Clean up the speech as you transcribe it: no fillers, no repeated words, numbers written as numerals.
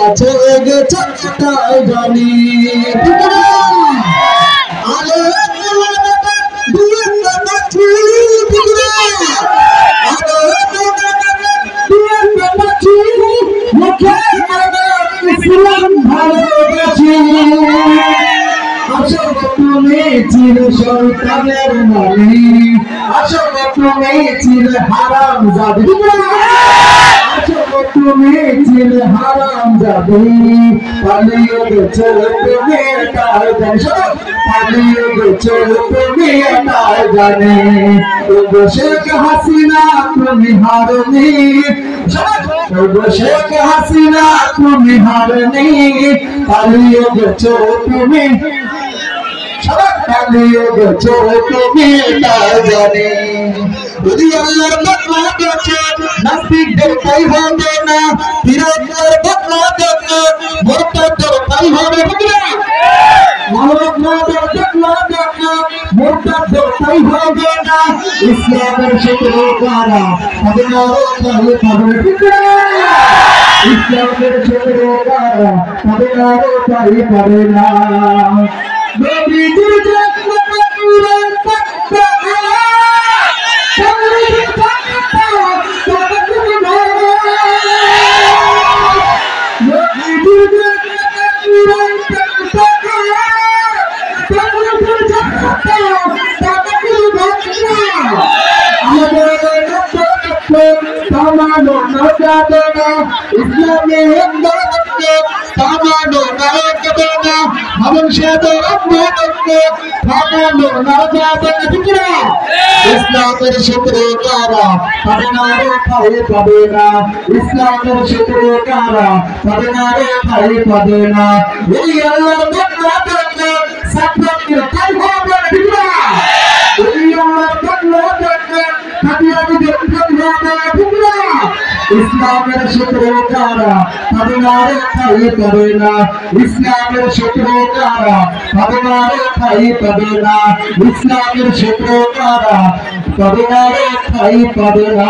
কাছে গেছে তাই জানি আরে তুমি চির সন্তানের মালি আসলে তুমি চির হারাম যাবি আসলে তুমি চির হারাম যাবি পালিয়ে গেছো তুমি তার জানি পালিয়ে গেছো তুমি তার জানি শেখ হাসিনা তুমি হারনি শেখ হাসিনা তুমি হারনি পালিয়ে গেছো তুমি পালিয়ে গেছো তুমি তার জানি যদি আল্লাহর বদলা দেখে নাস্তিকদের তাই হবে না বিরোধীদের বদলা দেখে মুরতাদদের তাই হবে মানবতার বদলা দেখে মুরতাদদের তাই হবে না ইসলামের শত্রু কারা তাদের তাই পাবে ইসলামের শত্রু কারা তাদের তাই পাবে না নবীজির জন্মদিনের পক্ষে ইসলামের শত্রু কারা তাদের ঠাই পাবে না ইসলামের শত্রু কারা তাদের ঠাই পাবে না এই আল্লাহর বদলা দেখে সাতবাকের ঠাই হবে না এই আল্লাহর বদলা দেখে খাদিয়াদের ঠাই হবে না ইসলামের শত্রু কারা তাদের ঠাই পাবে না ইসলামের শত্রু কারা তাদের ঠাই পাবে না ইসলামের শত্রু কারা তাদের ঠাই পাবে না।